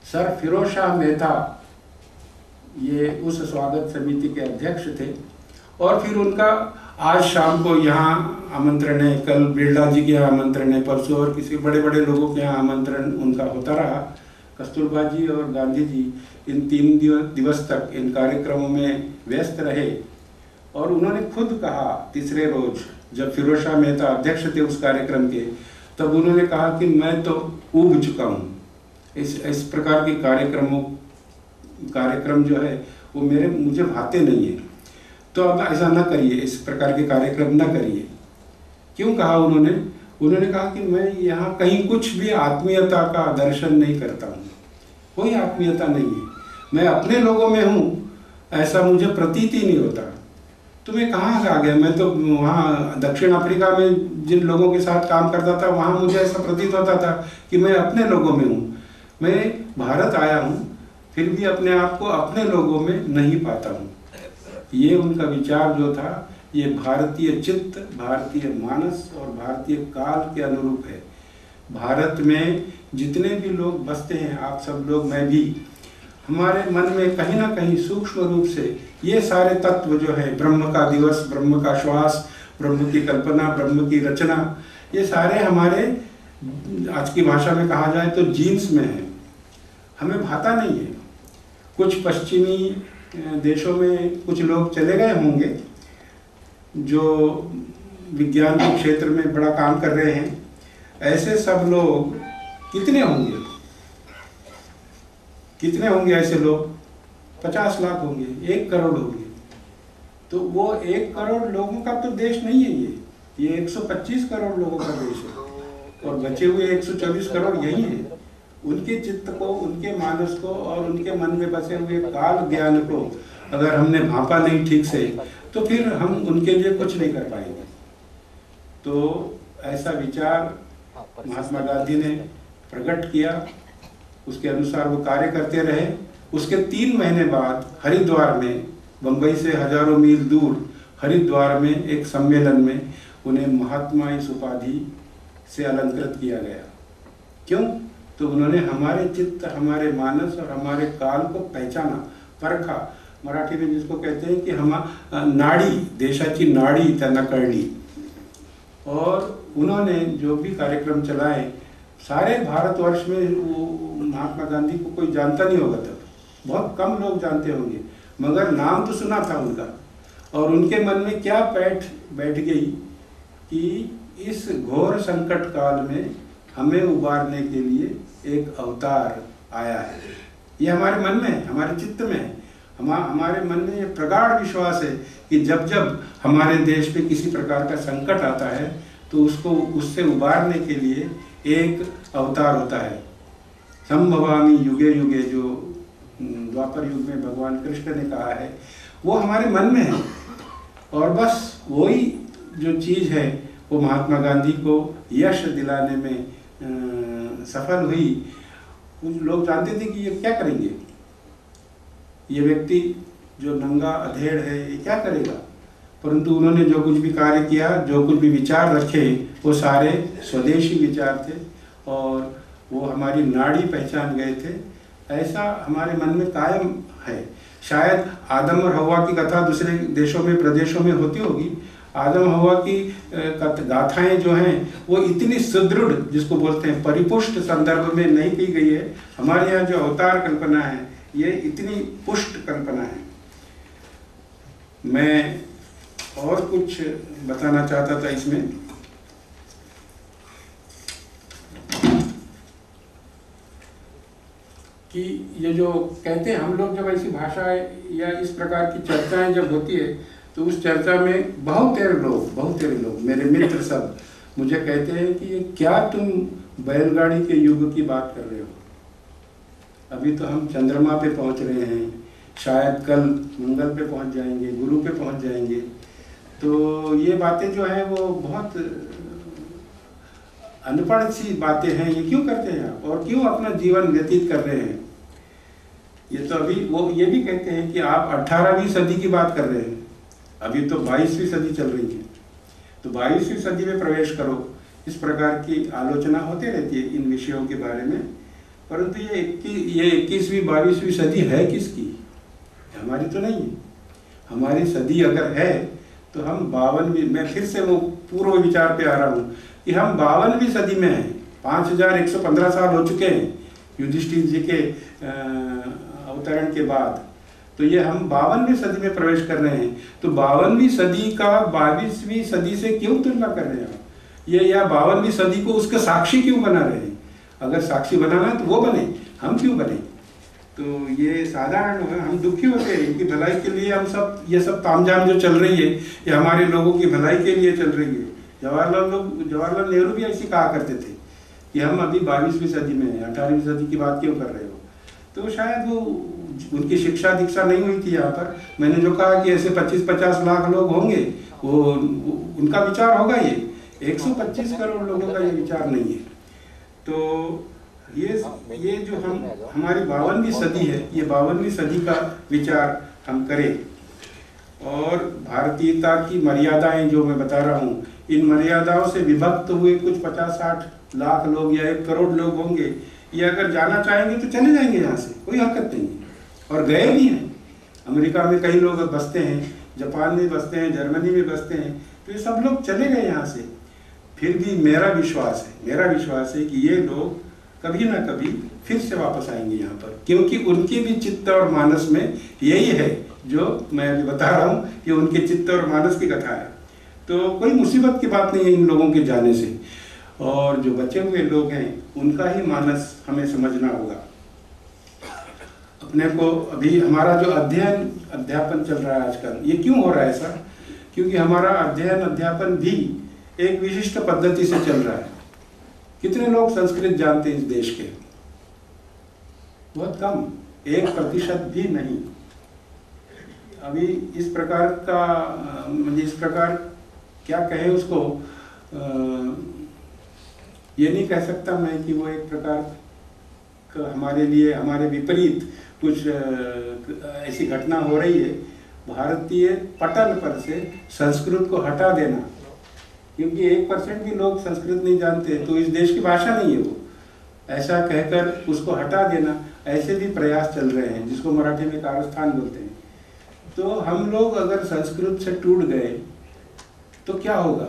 Sir Firoz Shah Mehta ये उस स्वागत समिति के अध्यक्ष थे। और फिर उनका आज शाम को यहाँ आमंत्रण है, कल बिरला जी के यहाँ आमंत्रण है, परसों और किसी बड़े बड़े लोगों के यहाँ आमंत्रण उनका होता रहा। कस्तूरबा जी और गांधी जी इन 3 दिवस तक इन कार्यक्रमों में व्यस्त रहे। और उन्होंने खुद कहा तीसरे रोज, जब फिरोज शाह मेहता अध्यक्ष थे उस कार्यक्रम के, तब उन्होंने कहा कि मैं तो ऊब चुका हूँ, इस प्रकार के कार्यक्रम जो है वो मुझे भाते नहीं है, तो अब ऐसा न करिए, इस प्रकार के कार्यक्रम न करिए। क्यों कहा उन्होंने कहा कि मैं यहाँ कहीं कुछ भी आत्मीयता का दर्शन नहीं करता हूँ, कोई आत्मीयता नहीं है, मैं अपने लोगों में हूँ, ऐसा मुझे प्रतीत ही नहीं होता। तो मैं कहाँ से आ गया, मैं तो वहाँ दक्षिण अफ्रीका में जिन लोगों के साथ काम करता था वहाँ मुझे ऐसा प्रतीत होता था कि मैं अपने लोगों में हूँ। मैं भारत आया हूँ फिर भी अपने आप को अपने लोगों में नहीं पाता हूँ। ये उनका विचार जो था ये भारतीय चित्त, भारतीय मानस और भारतीय काल के अनुरूप है। भारत में जितने भी लोग बसते हैं, आप सब लोग, मैं भी, हमारे मन में कहीं ना कहीं सूक्ष्म रूप से ये सारे तत्व जो है, ब्रह्म का दिवस, ब्रह्म का श्वास, ब्रह्म की कल्पना, ब्रह्म की रचना, ये सारे हमारे, आज की भाषा में कहा जाए तो जीन्स में है, हमें भाता नहीं है। कुछ पश्चिमी देशों में कुछ लोग चले गए होंगे जो विज्ञान के क्षेत्र में बड़ा काम कर रहे हैं, ऐसे सब लोग कितने होंगे ऐसे लोग? 50 लाख होंगे, 1 करोड़ होंगे। तो वो 1 करोड़ लोगों का तो देश नहीं है ये 125 करोड़ लोगों का देश है, और बचे हुए 124 करोड़ यही है। उनके चित्त को, उनके मानस को और उनके मन में बसे हुए काल ज्ञान को अगर हमने भांपा नहीं ठीक से, तो फिर हम उनके लिए कुछ नहीं कर पाएंगे। तो ऐसा विचार महात्मा गांधी ने प्रकट किया, उसके अनुसार वो कार्य करते रहे। उसके 3 महीने बाद हरिद्वार में, बंबई से हजारों मील दूर हरिद्वार में एक सम्मेलन में उन्हें महात्मा इस उपाधि से अलंकृत किया गया। क्यों? तो उन्होंने हमारे चित्त, हमारे मानस और हमारे काल को पहचाना, परखा। मराठी में जिसको कहते हैं कि हम नाड़ी, देशाची नाड़ी त्यांना कळली। और उन्होंने जो भी कार्यक्रम चलाए, सारे भारतवर्ष में महात्मा गांधी को कोई जानता नहीं होगा, तब बहुत कम लोग जानते होंगे, मगर नाम तो सुना था उनका। और उनके मन में क्या बैठ गई कि इस घोर संकट काल में हमें उबारने के लिए एक अवतार आया है। ये हमारे मन में है, हमारे चित्त में है, हमारे मन में ये प्रगाढ़ विश्वास है कि जब जब हमारे देश पे किसी प्रकार का संकट आता है तो उसको, उससे उबारने के लिए एक अवतार होता है। संभवामि युगे युगे, जो द्वापर युग में भगवान कृष्ण ने कहा है, वो हमारे मन में है। और बस वही जो चीज़ है वो महात्मा गांधी को यश दिलाने में सफल हुई। कुछ लोग जानते थे कि ये क्या करेंगे, ये व्यक्ति जो नंगा अधेड़ है ये क्या करेगा, परंतु उन्होंने जो कुछ भी कार्य किया, जो कुछ भी विचार रखे, वो सारे स्वदेशी विचार थे और वो हमारी नाड़ी पहचान गए थे। ऐसा हमारे मन में कायम है। शायद आदम और हवा की कथा दूसरे देशों में, प्रदेशों में होती होगी। आदम हवा की गाथाएं जो हैं वो इतनी सुदृढ़, जिसको बोलते हैं परिपुष्ट संदर्भ में नहीं की गई है। हमारे यहाँ जो अवतार कल्पना है ये इतनी पुष्ट कल्पना है। मैं और कुछ बताना चाहता था इसमें कि ये जो कहते हैं हम लोग, जब ऐसी भाषा या इस प्रकार की चर्चाएं जब होती है तो उस चर्चा में बहुत तेरे लोग मेरे मित्र सब मुझे कहते हैं कि ये क्या तुम बैलगाड़ी के युग की बात कर रहे हो। अभी तो हम चंद्रमा पे पहुंच रहे हैं, शायद कल मंगल पे पहुंच जाएंगे, गुरु पे पहुंच जाएंगे। तो ये बातें जो हैं वो बहुत अनपढ़ सी बातें हैं। ये क्यों करते हैं आप और क्यों अपना जीवन व्यतीत कर रहे हैं? ये तो अभी वो ये भी कहते हैं कि आप 18वीं सदी की बात कर रहे हैं, अभी तो 22वीं सदी चल रही है, तो 22वीं सदी में प्रवेश करो। इस प्रकार की आलोचना होती रहती है इन विषयों के बारे में। परंतु ये 21वीं 22वीं सदी है किसकी? हमारी तो नहीं है। हमारी सदी अगर है तो हम 52वीं, मैं फिर से वो पूर्व विचार पे आ रहा हूँ कि हम 52वीं सदी में हैं। 5115 साल हो चुके हैं युधिष्ठिर जी के अवतरण के बाद, तो ये हम 52वीं सदी में प्रवेश कर रहे हैं। तो 52वीं सदी का 22वीं सदी से क्यों तुलना कर रहे हैं आप? ये या 52वीं सदी को उसका साक्षी क्यों बना रहे हैं? अगर साक्षी बनाना है तो वो बने, हम क्यों बने? तो ये साधारण है, हम दुखी होते हैं। इनकी भलाई के लिए हम सब, ये सब तामझाम जो चल रही है ये हमारे लोगों की भलाई के लिए चल रही है। जवाहरलाल नेहरू भी ऐसी कहा करते थे कि हम अभी 22वीं सदी में हैं, 18वीं सदी की बात क्यों कर रहे हो? तो शायद वो उनकी शिक्षा दीक्षा नहीं हुई थी यहाँ पर। मैंने जो कहा कि ऐसे 25-50 लाख लोग होंगे, वो उनका विचार होगा। ये 125 करोड़ लोगों का ये विचार नहीं है। तो ये जो हमारी 52वीं सदी है, ये 52वीं सदी का विचार हम करें। और भारतीयता की मर्यादाएं जो मैं बता रहा हूँ, इन मर्यादाओं से विभक्त हुए कुछ 50-60 लाख लोग या 1 करोड़ लोग होंगे, ये अगर जाना चाहेंगे तो चले जाएंगे यहाँ से, कोई हरकत नहीं है। और गए भी हैं। अमेरिका में कई लोग बसते हैं, जापान में बसते हैं, जर्मनी में बसते हैं, तो ये सब लोग चले गए यहाँ से। फिर भी मेरा विश्वास है कि ये लोग कभी ना कभी फिर से वापस आएंगे यहाँ पर, क्योंकि उनके भी चित्त और मानस में यही है जो मैं अभी बता रहा हूँ कि उनके चित्त और मानस की कथा है। तो कोई मुसीबत की बात नहीं है इन लोगों के जाने से। और जो बचे हुए लोग हैं उनका ही मानस हमें समझना होगा। अपने को अभी हमारा जो अध्यापन चल रहा है आजकल, ये क्यों हो रहा है ऐसा? क्योंकि हमारा अध्यापन भी एक विशिष्ट पद्धति से चल रहा है। कितने लोग संस्कृत जानते हैं इस देश के? बहुत कम, 1% भी नहीं। अभी इस प्रकार का, मुझे इस प्रकार क्या कहे उसको, ये नहीं कह सकता मैं कि वो एक प्रकार का हमारे लिए, हमारे विपरीत कुछ ऐसी घटना हो रही है। भारतीय पटल पर से संस्कृत को हटा देना, क्योंकि 1% भी लोग संस्कृत नहीं जानते, तो इस देश की भाषा नहीं है वो, ऐसा कहकर उसको हटा देना, ऐसे भी प्रयास चल रहे हैं, जिसको मराठी में कारस्थान बोलते हैं। तो हम लोग अगर संस्कृत से टूट गए तो क्या होगा?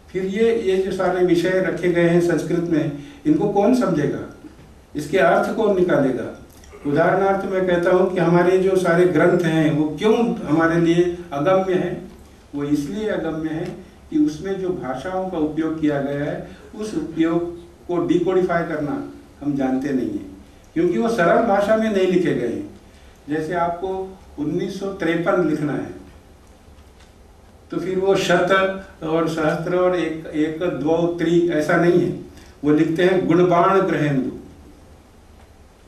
फिर ये जो सारे विषय रखे गए हैं संस्कृत में, इनको कौन समझेगा? इसके अर्थ कौन निकालेगा? उदाहरणार्थ मैं कहता हूँ कि हमारे जो सारे ग्रंथ हैं वो क्यों हमारे लिए अगम्य हैं? वो इसलिए अगम्य है कि उसमें जो भाषाओं का उपयोग किया गया है, उस उपयोग को डिकोडिफाई करना हम जानते नहीं हैं, क्योंकि वो सरल भाषा में नहीं लिखे गए हैं। जैसे आपको 1953 लिखना है, तो फिर वो शत और सहस्त्र और एक द्वौ त्रि ऐसा नहीं है। वो लिखते हैं गुणबाण ग्रहेंदु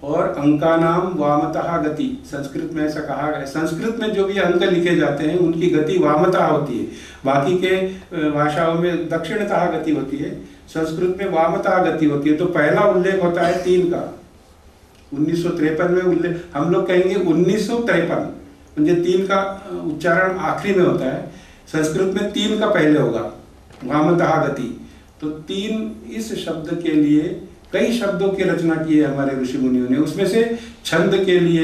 और अंकानाम वामतः गति। संस्कृत में ऐसा कहा है। संस्कृत में जो भी अंक लिखे जाते हैं उनकी गति वामतः होती है। बाकी के भाषाओं में दक्षिणतः गति होती है, संस्कृत में वामतः गति होती है। तो पहला उल्लेख होता है 3 का। 1953 में उल्लेख, हम लोग कहेंगे 1953, म्हणजे 3 का उच्चारण आखिरी में होता है। संस्कृत में 3 का पहले होगा, वामतः गति। तो 3 इस शब्द के लिए कई शब्दों की रचना की है हमारे ऋषि मुनियों ने। उसमें से छंद के लिए,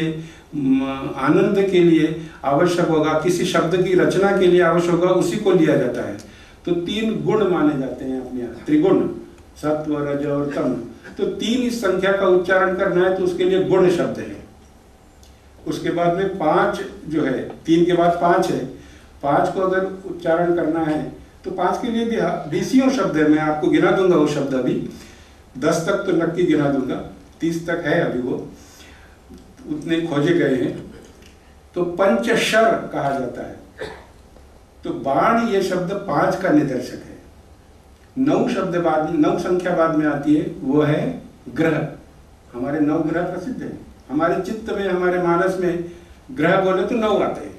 आनंद के लिए आवश्यक होगा, किसी शब्द की रचना के लिए आवश्यक होगा, उसी को लिया जाता है। तो 3 गुण माने जाते हैं अपने यहाँ, त्रिगुण, सत्व, रज और तम। तो 3 इस संख्या का उच्चारण करना है तो उसके लिए गुण शब्द है। उसके बाद में 5 जो है, 3 के बाद 5 है। 5 को अगर उच्चारण करना है तो 5 के लिए भी 20 शब्द है। मैं आपको गिना दूंगा वो शब्द, अभी 10 तक तो नक्की गिना दूंगा, 30 तक है अभी, वो उतने खोजे गए हैं। तो पंचशर कहा जाता है। तो बाण ये शब्द 5 का निदर्शक है। 9 शब्द बाद में, 9 संख्या बाद में आती है, वो है ग्रह। हमारे 9 ग्रह प्रसिद्ध है। हमारे चित्त में, हमारे मानस में ग्रह बोले तो 9 आते हैं।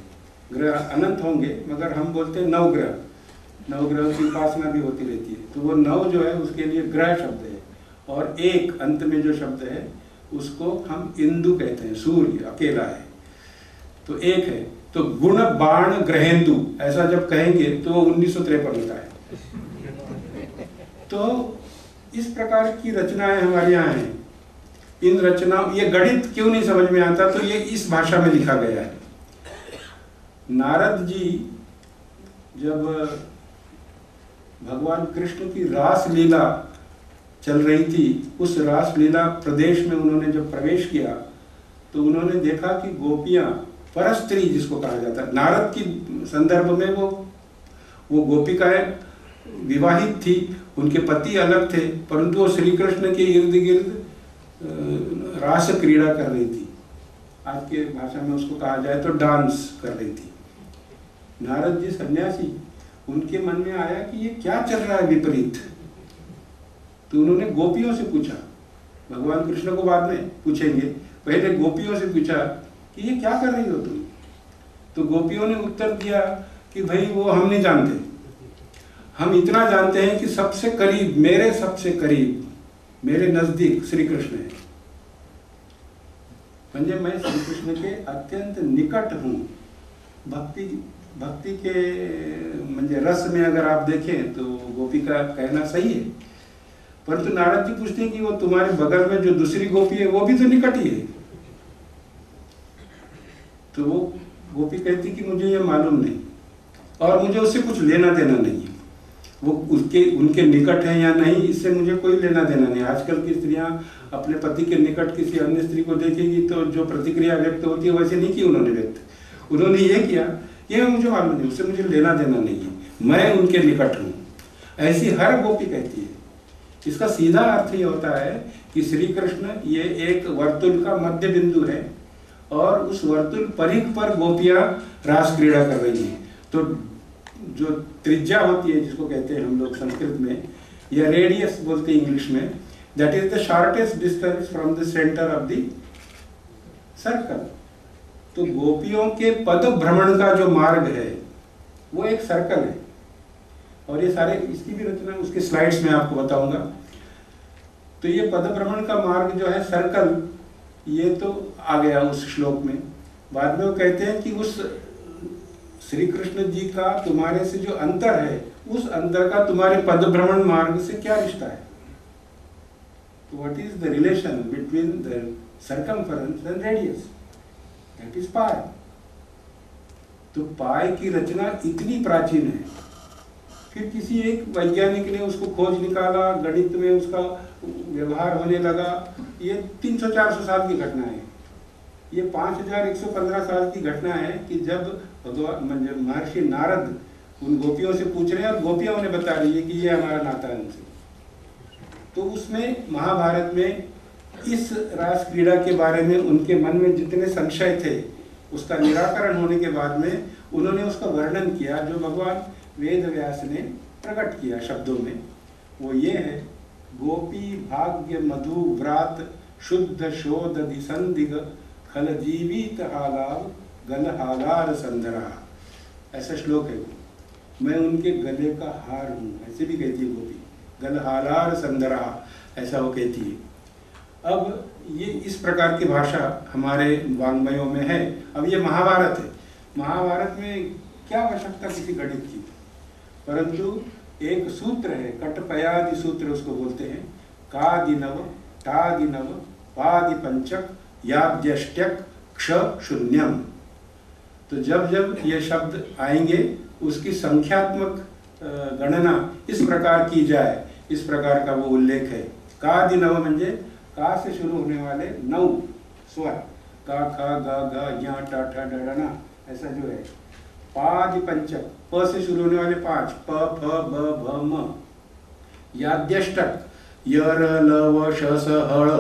ग्रह अनंत होंगे, मगर हम बोलते हैं 9 ग्रह। 9 ग्रहों की उपासना भी होती रहती है। तो वो 9 जो है उसके लिए ग्रह शब्द है। और 1 अंत में जो शब्द है उसको हम इंदु कहते हैं, सूर्य अकेला है, तो 1 है। तो गुण बाण ग्रहेंदु ऐसा जब कहेंगे तो 1953 होता है। तो इस प्रकार की रचनाएं हमारे यहाँ हैं। इन रचनाओं, ये गणित क्यों नहीं समझ में आता, तो ये इस भाषा में लिखा गया है। नारद जी जब भगवान कृष्ण की रास लीला चल रही थी, उस रास लीला प्रदेश में उन्होंने जब प्रवेश किया तो उन्होंने देखा कि गोपियां, परस्त्री जिसको कहा जाता है, नारद की संदर्भ में वो गोपिकाएं विवाहित थी, उनके पति अलग थे, परंतु वो श्री कृष्ण के इर्द गिर्द रास क्रीड़ा कर रही थी। आज के भाषा में उसको कहा जाए तो डांस कर रही थी। नारद जी सन्यासी, उनके मन में आया कि ये क्या चल रहा है विपरीत। तो उन्होंने गोपियों से पूछा, भगवान कृष्ण को बाद में पूछेंगे, पहले गोपियों से पूछा कि ये क्या कर रही हो तुम। तो गोपियों ने उत्तर दिया कि भाई वो हम नहीं जानते, हम इतना जानते हैं कि सबसे करीब, मेरे सबसे करीब, मेरे नजदीक श्री कृष्ण है, म्हणजे मैं श्री कृष्ण के अत्यंत निकट हूँ। भक्ति के म्हणजे रस में अगर आप देखें तो गोपी का कहना सही है, परंतु नारद जी पूछते हैं कि वो तुम्हारे बगल में जो दूसरी गोपी है वो भी तो निकट ही है। तो वो गोपी कहती कि मुझे ये मालूम नहीं और मुझे उससे कुछ लेना देना नहीं है, वो उनके निकट है या नहीं, इससे मुझे कोई लेना देना नहीं। आजकल की स्त्रियां अपने पति के निकट किसी अन्य स्त्री को देखेगी तो जो प्रतिक्रिया व्यक्त होती है वैसे नहीं की उन्होंने व्यक्त। उन्होंने ये किया, ये मुझे मालूम नहीं, उससे मुझे लेना देना नहीं है, मैं उनके निकट हूँ। ऐसी हर गोपी कहती है। इसका सीधा अर्थ ये होता है कि श्री कृष्ण ये एक वर्तुल का मध्य बिंदु है और उस वर्तुल परिघ पर गोपियां रास क्रीड़ा कर रही हैं। तो जो त्रिज्या होती है, जिसको कहते हैं हम लोग संस्कृत में, या रेडियस बोलते हैं इंग्लिश में, that is the shortest distance from the centre of the circle. तो गोपियों के पद भ्रमण का जो मार्ग है वो एक सर्कल है। और ये सारे, इसकी भी रचना उसके स्लाइड्स में आपको बताऊंगा। तो ये पद भ्रमण का मार्ग जो है सर्कल, ये तो आ गया उस श्लोक में। बाद में वो कहते हैं कि उस श्री कृष्ण जी का तुम्हारे से जो अंतर है, उस अंतर का तुम्हारे पद भ्रमण मार्ग से क्या रिश्ता है। What is the relation between the circumference and radius, that is pi. तो पाई की रचना इतनी प्राचीन है, फिर किसी एक वैज्ञानिक ने उसको खोज निकाला, गणित में उसका व्यवहार होने लगा। ये 300-400 साल की घटना है। ये 5115 साल की घटना है कि जब भगवान महर्षि नारद उन गोपियों से पूछ रहे हैं और गोपियां उन्हें बता रही है कि ये हमारा नाता है उनसे। तो उसमें महाभारत में इस रास क्रीड़ा के बारे में उनके मन में जितने संशय थे, उसका निराकरण होने के बाद में उन्होंने उसका वर्णन किया, जो भगवान वेद व्यास ने प्रकट किया शब्दों में। वो ये है, गोपी भाग्य मधु व्रात शुद्ध शोध दिसंदिग खल जीवित हालाव गल हालार संधरा। ऐसा श्लोक है वो। मैं उनके गले का हार हूँ, ऐसे भी कहती है गोपी, गल हालार संधरा, ऐसा वो कहती है। अब ये इस प्रकार की भाषा हमारे वाङ्मयों में है। अब ये महाभारत है, महाभारत में क्या आवश्यकता किसी गणित की, परंतु एक सूत्र है, कटपयादि सूत्र उसको बोलते हैं, कादिनव टादिनव पादिपंचक याद्यष्ट्यक क्ष शून्यम। तो जब जब ये शब्द आएंगे उसकी संख्यात्मक गणना इस प्रकार की जाए, इस प्रकार का वो उल्लेख है। कादिनव म्हणजे का से शुरू होने वाले 9 स्वर, का खा गा गा या टा ठा डा ना, ऐसा जो है। पादिपंचक, प से शुरू होने वाले 5, प फ ब भ म। याद्यष्टक, यर ल व श स हड़,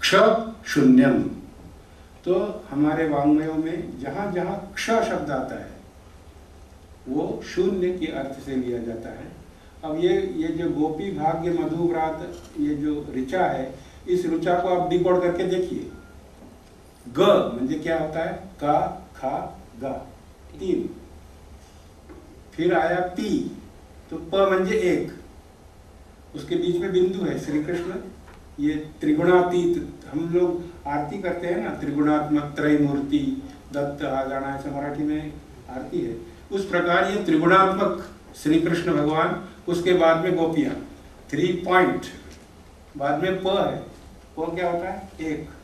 क्ष शून्यम। तो हमारे वाङ्मयों में जहाँ जहाँ क्ष शब्द आता है वो शून्य के अर्थ से लिया जाता है। अब ये जो गोपी भाग्य मधु व्रात, ये जो ऋचा है, इस ऋचा को आप डिकोड करके देखिए। ग म्हणजे क्या होता है, का खा गा 3। फिर आया पी, तो प म्हणजे 1, उसके बीच में बिंदु है श्री कृष्ण। ये त्रिगुणातीत, हम लोग आरती करते हैं ना, त्रिगुणात्मक त्रैमूर्ति दत्त आ जाना, ऐसा मराठी में आरती है। उस प्रकार ये त्रिगुणात्मक श्री कृष्ण भगवान, उसके बाद में गोपियां, 3 पॉइंट, बाद में प है, वो क्या होता है? एक।